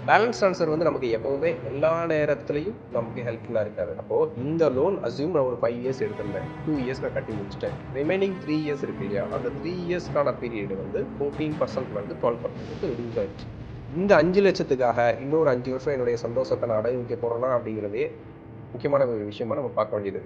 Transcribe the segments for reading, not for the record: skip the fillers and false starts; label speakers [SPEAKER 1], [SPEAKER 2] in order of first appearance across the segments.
[SPEAKER 1] Balance transfer வந்து நமக்கு எப்பவுமே எல்லா நேரத்துலையும் நமக்கு ஹெல்ப்ஃபுல்லாக இருக்காது. அப்போது இந்த லோன் அஸ்யூம் நான் ஒரு 5 இயர்ஸ் எடுத்திருந்தேன். 2 இயர்ஸ் நான் கட்டி முடிச்சிட்டேன். ரிமைனிங் 3 இயர்ஸ் இருக்கு இல்லையா, அந்த 3 இயர்ஸ்க்கான பீரியட் வந்து 14% 12% ரெடியூஸ் ஆயிடுச்சு. இந்த 5 லட்சத்துக்காக இன்னொரு 5 வருஷம் என்னுடைய சந்தோஷத்தை நான் அடகு வைக்க போகிறேன்னா அப்படிங்கிறதே முக்கியமான ஒரு விஷயமா நம்ம பார்க்க வேண்டியது.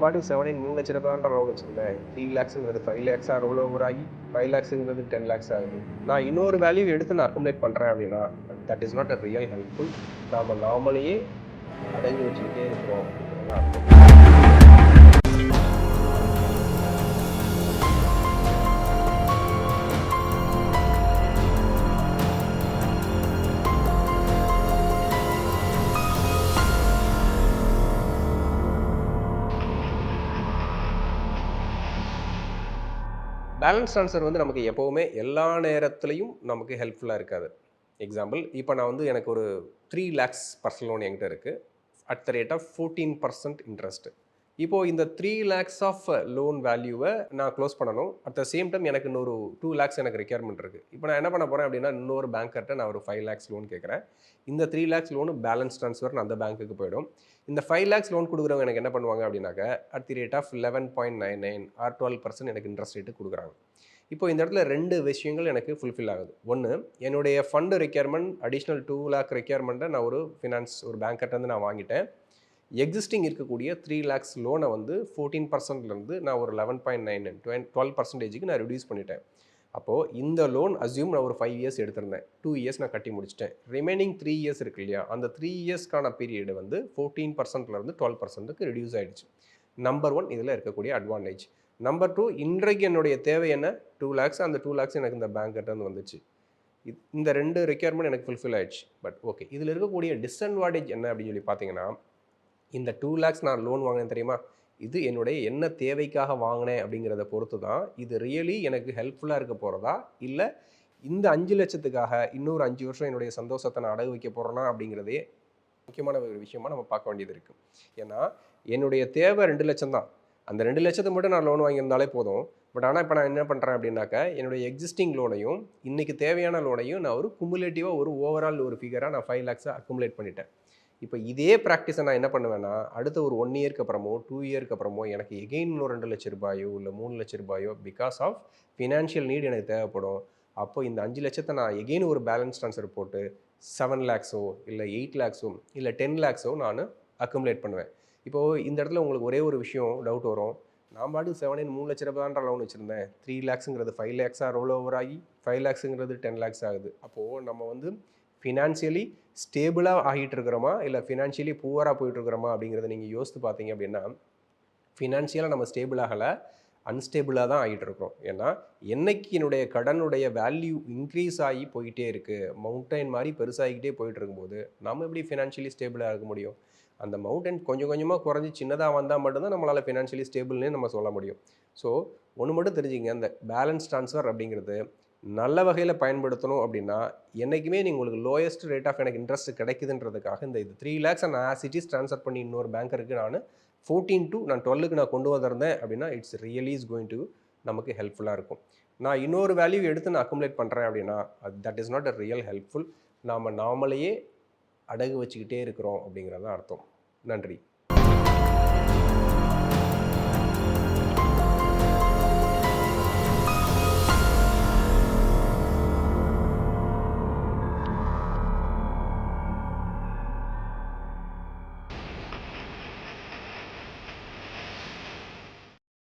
[SPEAKER 1] பாட்டுக்கு 3 லட்ச ரூபாய்ன்ற லோன் வச்சுருந்தேன். 3 லேக்ஸுங்கிறது 5 லேக்ஸாக ரோல் ஓவர் ஆகி 5 லேக்ஸுங்கிறது 10 லேக்ஸ் ஆகுது. நான் இன்னொரு வேல்யூ எடுத்து நான் அக்குமுலேட் பண்ணுறேன் அப்படின்னா that is not a real helpful. நாம் நார்மலையே அடங்கி வச்சுக்கிட்டே இருக்கிறோம் அப்படிங்கிறது. பேலன்ஸ் ட்ரான்ஸ்ஃபர் வந்து நமக்கு எப்போவுமே எல்லா நேரத்துலையும் நமக்கு ஹெல்ப்ஃபுல்லாக இருக்காது. எக்ஸாம்பிள், இப்போ நான் வந்து எனக்கு ஒரு 3 லேக்ஸ் பர்சனல் லோன் என்கிட்ட இருக்குது. At the rate of 14% interest. இப்போது இந்த 3 லேக்ஸ் ஆஃப் லோன் வேல்யூவை நான் க்ளோஸ் பண்ணணும். அட் த சேம் டைம் எனக்கு இன்னொரு 2 லேக்ஸ் எனக்கு ரெக்யர்மெண்ட் இருக்குது. இப்போ நான் என்ன பண்ண போகிறேன் அப்படின்னா, இன்னொரு பேங்க்கர்கிட்ட நான் ஒரு 5 லேக்ஸ் லோன் கேட்குறேன். இந்த 3 லேக்ஸ் லோனு பேலன்ஸ் ட்ரான்ஸ்ஃபர் அந்த பேங்க்குக்கு போயிடும். இந்த 5 லேக்ஸ் லோன் கொடுக்குறவங்க எனக்கு என்ன பண்ணுவாங்க அப்படின்னாக்க, at the rate of 11.99 or 12% எனக்கு இன்ட்ரெஸ்ட் ரேட்டு கொடுக்குறாங்க. இப்போ இந்த இடத்துல 2 விஷயங்கள் எனக்கு ஃபுல்ஃபில் ஆகுது. ஒன்று, என்னுடைய ஃபண்டு ரெக்யர்மெண்ட் அடிஷ்னல் 2 லேக் ரெக்யர்மெண்ட்டை நான் ஒரு பேங்க்கர்ட்டேருந்து நான் வாங்கிட்டேன். எக்ஸிஸ்டிங் இருக்கக்கூடிய 3 லேக்ஸ் லோனை வந்து 14%லேருந்து நான் ஒரு 11.99 12%க்கு நான் ரெடியூஸ் பண்ணிட்டேன். அப்போது இந்த லோன் அஸ்யூம் நான் ஒரு 5 இயர்ஸ் எடுத்திருந்தேன். 2 இயர்ஸ் நான் கட்டி முடிச்சிட்டேன். ரிமைனிங் 3 இயர்ஸ் இருக்கு இல்லையா, அந்த 3 இயர்ஸ்க்கான பீரியட் வந்து 14%லேருந்து 12%க்கு ரெடியூஸ் ஆகிடுச்சு. நம்பர் 1 இதில் இருக்கக்கூடிய அட்வான்டேஜ். நம்பர் 2, இன்றைக்கு என்னுடைய தேவை என்ன, 2 லேக்ஸ். அந்த 2 லேக்ஸ் எனக்கு இந்த பேங்க்கிட்டேருந்து வந்துச்சு. இந்த 2 ரெக்யர்மெண்ட் எனக்கு ஃபுல்ஃபில் ஆகிடுச்சு. பட் ஓகே, இதில் இருக்கக்கூடிய டிஸ்அட்வான்டேஜ் என்ன அப்படின்னு சொல்லி பார்த்தீங்கன்னா, இந்த 2 லேக்ஸ் நான் லோன் வாங்கினேன் தெரியுமா, இது என்னுடைய என்ன தேவைக்காக வாங்கினேன் அப்படிங்கிறத பொறுத்து தான் இது ரியலி எனக்கு ஹெல்ப்ஃபுல்லாக இருக்க போகிறதா, இல்லை இந்த 5 லட்சத்துக்காக இன்னொரு 5 வருஷம் என்னுடைய சந்தோஷத்தை நான் அடகு வைக்க போகிறேன்னா அப்படிங்கிறதே முக்கியமான ஒரு விஷயமா நம்ம பார்க்க வேண்டியது இருக்குது. ஏன்னா என்னுடைய தேவை 2 லட்சம் தான். அந்த 2 லட்சத்தை மட்டும் நான் லோன் வாங்கியிருந்தாலே போதும். பட் ஆனால் இப்போ நான் என்ன பண்ணுறேன் அப்படின்னாக்க, என்னுடைய எக்ஸிஸ்டிங் லோனையும் இன்றைக்கி தேவையான லோனையும் நான் ஒரு குமுலேட்டிவாக ஒரு ஓவரால் ஒரு ஃபிகராக நான் 5 லேக்ஸை அக்குமுலேட் பண்ணிட்டேன். இப்போ இதே ப்ராக்டிஸை நான் என்ன பண்ணுவேன்னா, அடுத்த ஒரு 1 இயர்க்கு அப்புறமோ 2 இயர்க்கு அப்புறமோ எனக்கு எகெயின் இன்னும் 2 லட்ச ரூபாயோ இல்லை 3 லட்ச ரூபாயோ பிகாஸ் ஆஃப் ஃபினான்ஷியல் நீட் எனக்கு தேவைப்படும். அப்போ இந்த 5 லட்சத்தை நான் எகெயின் ஒரு பேலன்ஸ் ட்ரான்ஸ்ஃபர் போட்டு 7 லேக்ஸோ இல்லை 8 லேக்ஸோ இல்லை 10 லேக்ஸோ நான் அக்குமுலேட் பண்ணுவேன். இப்போது இந்த இடத்துல உங்களுக்கு ஒரே ஒரு விஷயம் டவுட் வரும். நான் பாட்டுக்கு 3 லட்ச ரூபாய்ன்ற லோன் வச்சுருந்தேன். 3 லேக்ஸுங்கிறது 5 லேக்ஸாக ரோல் ஓவர் ஆகி 5 லேக்ஸுங்கிறது 10 லேக்ஸ் ஆகுது. அப்போது நம்ம வந்து ஃபினான்ஷியலி ஸ்டேபிளாக ஆகிட்டு இருக்கிறோமா இல்லை ஃபினான்ஷியலி புவராக போயிட்டுருக்கிறோமா அப்படிங்கிறத நீங்கள் யோசித்து பார்த்தீங்க அப்படின்னா, ஃபினான்ஷியலாக நம்ம ஸ்டேபிள் ஆகலை, அன்ஸ்டேபிளாக தான் ஆகிட்டு இருக்கிறோம். ஏன்னா என்னைக்கு என்னுடைய கடனுடைய வேல்யூ இன்க்ரீஸ் ஆகி போயிட்டே இருக்குது, மவுண்டைன் மாதிரி பெருசாகிக்கிட்டே போயிட்டு இருக்கும்போது நம்ம எப்படி ஃபினான்ஷியலி ஸ்டேபிளாக இருக்க முடியும்? அந்த மவுண்டன் கொஞ்சம் கொஞ்சமாக குறைஞ்சி சின்னதாக வந்தால் மட்டும்தான் நம்மளால் ஃபினான்ஷியலி ஸ்டேபிள்னே நம்ம சொல்ல முடியும். ஸோ ஒன்று மட்டும் தெரிஞ்சுங்க, அந்த பேலன்ஸ் ட்ரான்ஸ்ஃபர் அப்படிங்கிறது நல்ல வகையில் பயன்படுத்தணும் அப்படின்னா, என்றைக்குமே நீங்கள் உங்களுக்கு லோயஸ்ட் ரேட் ஆஃப் எனக்கு இன்ட்ரெஸ்ட் கிடைக்குதுன்றதுக்காக இந்த 3 லேக்ஸை நான் ஆஸ் இட் இஸ் ட்ரான்ஸ்ஃபர் பண்ணி இன்னொரு பேங்கருக்கு நான் 14 to நான் 12க்கு நான் கொண்டு வந்திருந்தேன் அப்படின்னா it's really is going to நமக்கு ஹெல்ப்ஃபுல்லாக இருக்கும். நான் இன்னொரு வேல்யூ எடுத்து நான் அக்குமுலேட் பண்ணுறேன் அப்படின்னா that is not a real helpful. நாம் நாமளையே அடகு வச்சுக்கிட்டே இருக்கிறோம் அப்படிங்கிறது தான் அர்த்தம். நன்றி.